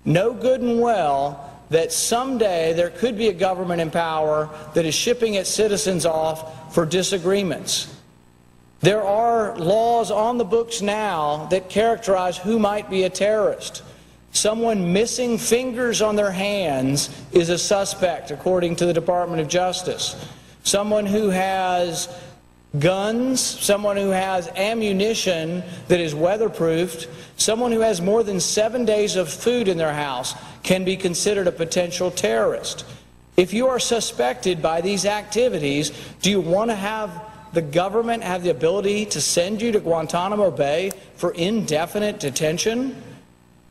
know good and well that someday there could be a government in power that is shipping its citizens off for disagreements. There are laws on the books now that characterize who might be a terrorist. Someone missing fingers on their hands is a suspect, according to the Department of Justice. Someone who has guns, someone who has ammunition that is weatherproofed, someone who has more than 7 days of food in their house can be considered a potential terrorist. If you are suspected by these activities, do you want to have the government have the ability to send you to Guantanamo Bay for indefinite detention?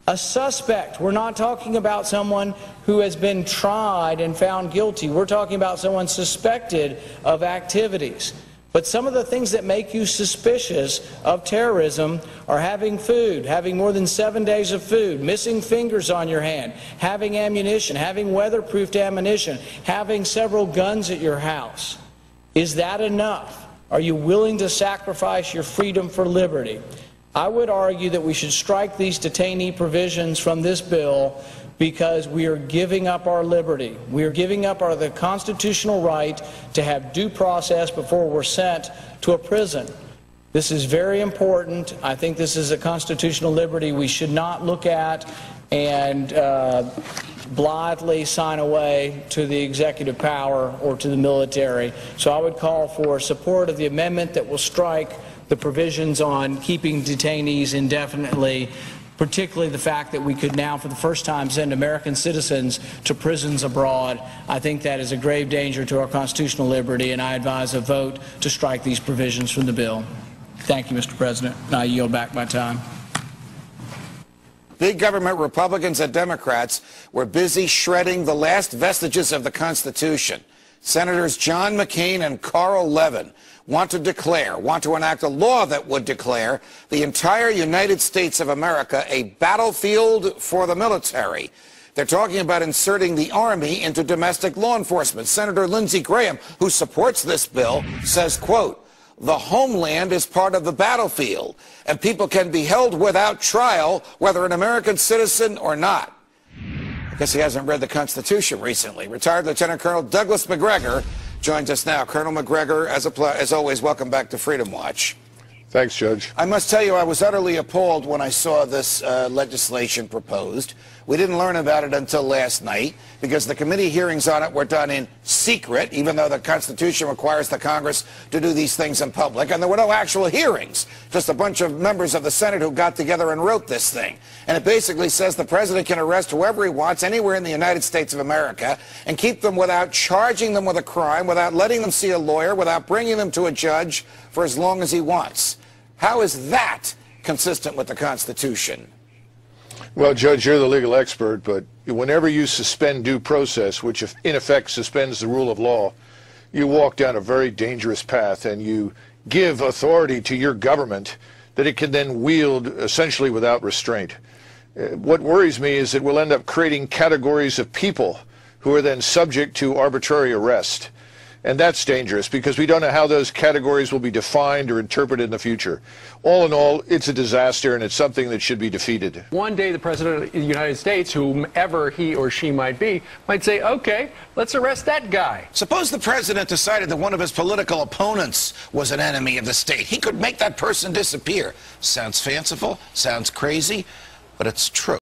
A suspect. We're not talking about someone who has been tried and found guilty. We're talking about someone suspected of activities. But some of the things that make you suspicious of terrorism are having food, having more than 7 days of food, missing fingers on your hand, having ammunition, having weatherproofed ammunition, having several guns at your house. Is that enough? Are you willing to sacrifice your freedom for liberty? I would argue that we should strike these detainee provisions from this bill because we are giving up our liberty. We are giving up the constitutional right to have due process before we're sent to a prison. This is very important. I think this is a constitutional liberty we should not look at and blithely sign away to the executive power or to the military. So I would call for support of the amendment that will strike the provisions on keeping detainees indefinitely, particularly the fact that we could now for the first time send American citizens to prisons abroad. I think that is a grave danger to our constitutional liberty, and I advise a vote to strike these provisions from the bill. Thank you, Mr. President, and I yield back my time. Big government Republicans and Democrats were busy shredding the last vestiges of the Constitution. Senators John McCain and Carl Levin want to enact a law that would declare the entire United States of America a battlefield for the military. They're talking about inserting the Army into domestic law enforcement. Senator Lindsey Graham, who supports this bill, says, quote, "The homeland is part of the battlefield, and people can be held without trial, whether an American citizen or not." I guess he hasn't read the Constitution recently. Retired Lieutenant Colonel Douglas Macgregor joins us now. Colonel Macgregor, as always, welcome back to Freedom Watch. Thanks, Judge. I must tell you, I was utterly appalled when I saw this legislation proposed. We didn't learn about it until last night because the committee hearings on it were done in secret, even though the Constitution requires the Congress to do these things in public. And there were no actual hearings, just a bunch of members of the Senate who got together and wrote this thing. And it basically says the president can arrest whoever he wants anywhere in the United States of America and keep them without charging them with a crime, without letting them see a lawyer, without bringing them to a judge for as long as he wants. How is that consistent with the Constitution? Well, Judge, you're the legal expert, but whenever you suspend due process, which in effect suspends the rule of law, you walk down a very dangerous path and you give authority to your government that it can then wield essentially without restraint. What worries me is that we'll end up creating categories of people who are then subject to arbitrary arrest. And that's dangerous because we don't know how those categories will be defined or interpreted in the future. All in all, it's a disaster, and it's something that should be defeated. One day the President of the United States, whomever he or she might be, might say, okay, let's arrest that guy. Suppose the President decided that one of his political opponents was an enemy of the state. He could make that person disappear. Sounds fanciful, sounds crazy, but it's true.